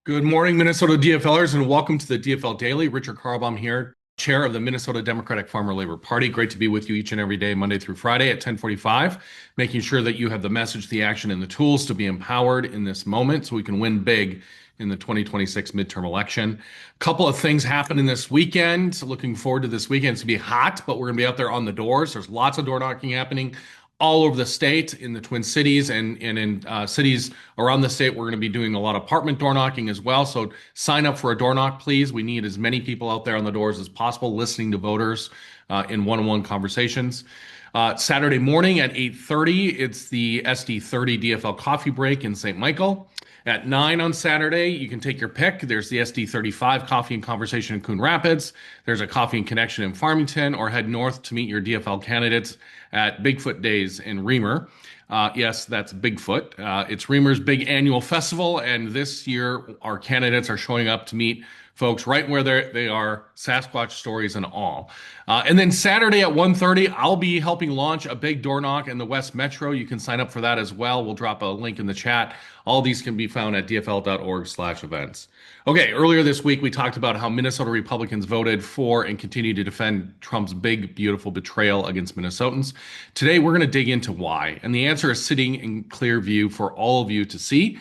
Good morning, Minnesota DFLers, and welcome to the DFL Daily. Richard Carlbaum here, chair of the Minnesota Democratic Farmer Labor Party. Great to be with you each and every day, Monday through Friday at 10:45, making sure that you have the message, the action, and the tools to be empowered in this moment so we can win big in the 2026 midterm election. A couple of things happening this weekend. Looking forward to this weekend. It's going to be hot, but we're going to be out there on the doors. There's lots of door knocking happening all over the state, in the Twin Cities and in cities around the state. We're going to be doing a lot of apartment door knocking as well. So sign up for a door knock, please. We need as many people out there on the doors as possible, listening to voters in one-on-one conversations. Saturday morning at 8:30, it's the SD30 DFL coffee break in St. Michael. At 9 on Saturday, you can take your pick. There's the SD35 Coffee and Conversation in Coon Rapids. There's a Coffee and Connection in Farmington, or head north to meet your DFL candidates at Bigfoot Days in Reamer. Yes, that's Bigfoot. It's Reamer's big annual festival, and this year our candidates are showing up to meet folks right where they are, Sasquatch stories and all. And then Saturday at 1:30, I'll be helping launch a big door knock in the West Metro. You can sign up for that as well. We'll drop a link in the chat. All these can be found at dfl.org/events. Okay, earlier this week, we talked about how Minnesota Republicans voted for and continue to defend Trump's big, beautiful betrayal against Minnesotans. Today, we're going to dig into why. And the answer is sitting in clear view for all of you to see.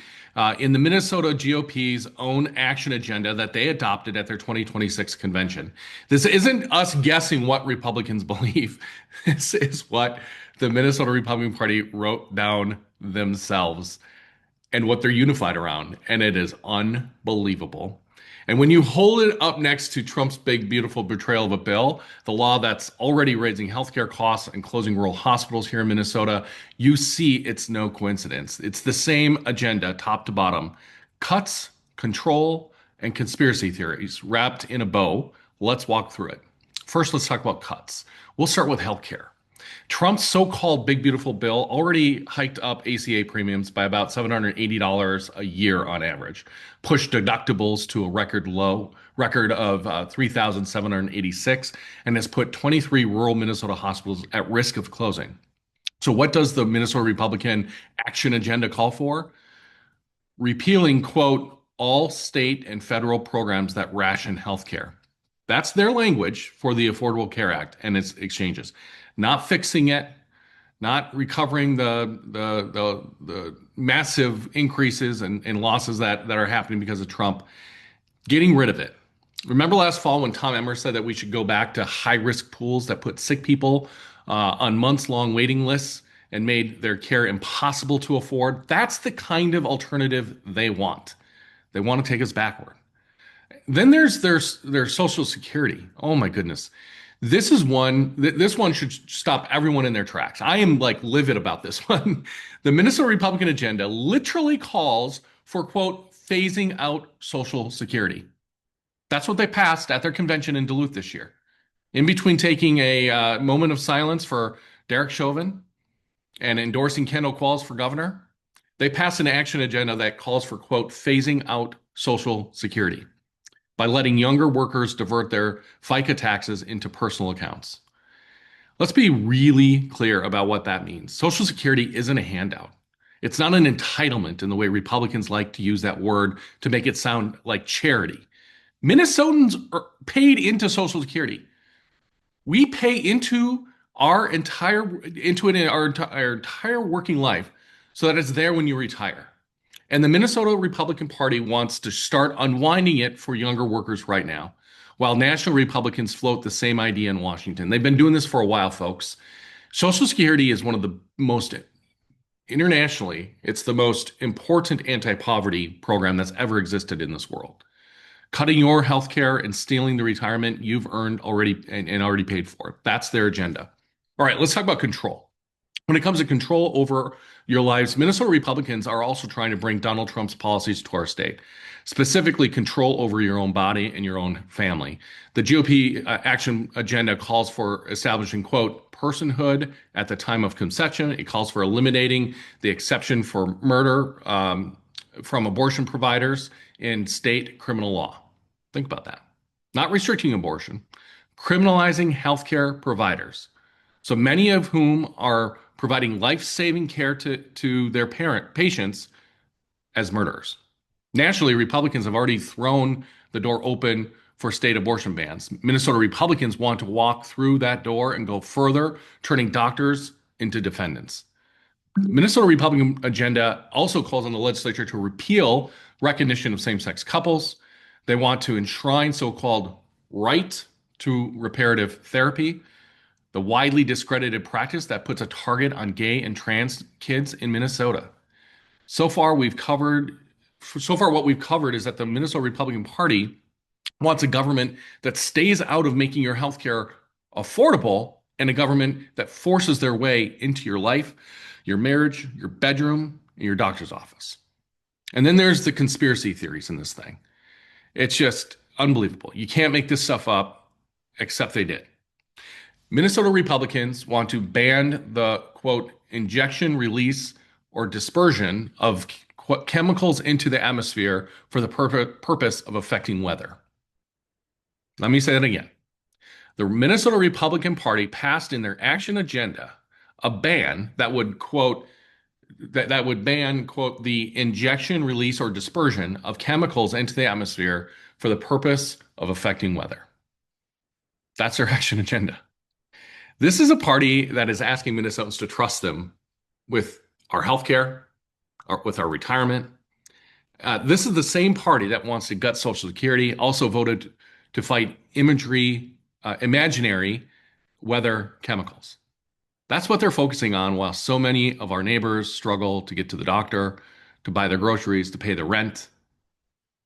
In the Minnesota GOP's own action agenda that they adopted at their 2026 convention. This isn't us guessing what Republicans believe. This is what the Minnesota Republican Party wrote down themselves and what they're unified around. And it is unbelievable. And when you hold it up next to Trump's big, beautiful betrayal of a bill, the law that's already raising healthcare costs and closing rural hospitals here in Minnesota, you see it's no coincidence. It's the same agenda, top to bottom. Cuts, control, and conspiracy theories wrapped in a bow. Let's walk through it. First, let's talk about cuts. We'll start with healthcare. Trump's so-called big beautiful bill already hiked up ACA premiums by about $780 a year on average, pushed deductibles to a record of $3,786, and has put 23 rural Minnesota hospitals at risk of closing. So what does the Minnesota Republican action agenda call for? Repealing, quote, all state and federal programs that ration healthcare. That's their language for the Affordable Care Act and its exchanges. Not fixing it, not recovering the massive increases and losses that are happening because of Trump, getting rid of it. Remember last fall when Tom Emmer said that we should go back to high-risk pools that put sick people on months-long waiting lists and made their care impossible to afford? That's the kind of alternative they want. They want to take us backward. Then there's their Social Security. Oh my goodness. This one should stop everyone in their tracks. I am like livid about this one. The Minnesota Republican agenda literally calls for, quote, phasing out Social Security. That's what they passed at their convention in Duluth this year. In between taking a moment of silence for Derek Chauvin and endorsing Kendall Qualls for governor, they passed an action agenda that calls for, quote, phasing out Social Security by letting younger workers divert their FICA taxes into personal accounts. Let's be really clear about what that means. Social Security isn't a handout. It's not an entitlement in the way Republicans like to use that word to make it sound like charity. Minnesotans are paid into Social Security. We pay into our entire working life so that it's there when you retire. And the Minnesota Republican Party wants to start unwinding it for younger workers right now, while national Republicans float the same idea in Washington. They've been doing this for a while, folks. Social Security is one of the most, internationally, it's the most important anti-poverty program that's ever existed in this world. Cutting your health care and stealing the retirement you've earned already and already paid for. That's their agenda. All right, let's talk about control. When it comes to control over your lives, Minnesota Republicans are also trying to bring Donald Trump's policies to our state, specifically control over your own body and your own family. The GOP action agenda calls for establishing, quote, personhood at the time of conception. It calls for eliminating the exception for murder from abortion providers in state criminal law. Think about that. Not restricting abortion, criminalizing healthcare providers. So many of whom are providing life-saving care to their patients as murderers. Nationally, Republicans have already thrown the door open for state abortion bans. Minnesota Republicans want to walk through that door and go further, turning doctors into defendants. The Minnesota Republican agenda also calls on the legislature to repeal recognition of same-sex couples. They want to enshrine so-called right to reparative therapy, the widely discredited practice that puts a target on gay and trans kids in Minnesota. So far, what we've covered is that the Minnesota Republican Party wants a government that stays out of making your healthcare affordable and a government that forces their way into your life, your marriage, your bedroom, and your doctor's office. And then there's the conspiracy theories in this thing. It's just unbelievable. You can't make this stuff up, except they did. Minnesota Republicans want to ban the, quote, injection, release, or dispersion of chemicals into the atmosphere for the purpose of affecting weather. Let me say that again. The Minnesota Republican Party passed in their action agenda a ban that would, quote, that would ban, quote, the injection, release, or dispersion of chemicals into the atmosphere for the purpose of affecting weather. That's their action agenda. This is a party that is asking Minnesotans to trust them with our healthcare, with our retirement. This is the same party that wants to gut Social Security, also voted to fight imaginary weather chemicals. That's what they're focusing on, while so many of our neighbors struggle to get to the doctor, to buy their groceries, to pay their rent,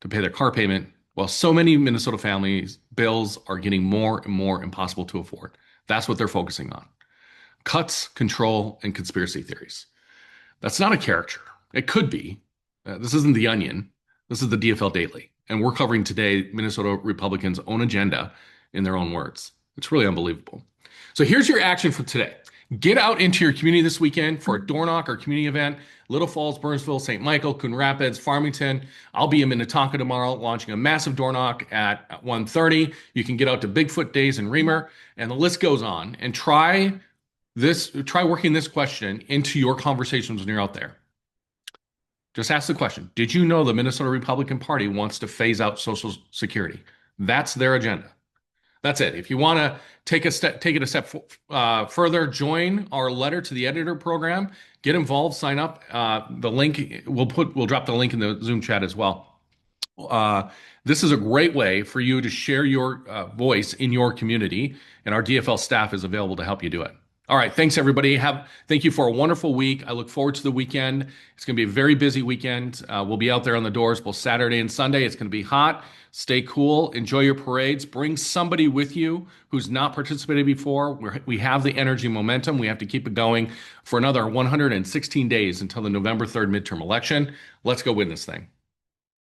to pay their car payment, while so many Minnesota families' bills are getting more and more impossible to afford. That's what they're focusing on. Cuts, control, and conspiracy theories. That's not a caricature. It could be. This isn't The Onion. This is the DFL Daily. And we're covering today Minnesota Republicans' own agenda in their own words. It's really unbelievable. So here's your action for today. Get out into your community this weekend for a door knock or community event. Little Falls, Burnsville, St. Michael, Coon Rapids, Farmington. I'll be in Minnetonka tomorrow launching a massive door knock at 1:30. You can get out to Bigfoot Days in Reamer, and the list goes on. And try working this question into your conversations when you're out there. Just ask the question, did you know the Minnesota Republican Party wants to phase out Social Security? That's their agenda. That's it. If you want to take it a step further, join our letter to the editor program, get involved, sign up. The link, we'll drop the link in the Zoom chat as well. This is a great way for you to share your voice in your community, and our DFL staff is available to help you do it. All right, thanks everybody. Thank you for a wonderful week. I look forward to the weekend. It's going to be a very busy weekend. We'll be out there on the doors both Saturday and Sunday. It's going to be hot. Stay cool. Enjoy your parades. Bring somebody with you who's not participated before. We have the energy and momentum. We have to keep it going for another 116 days until the November 3rd midterm election. Let's go win this thing.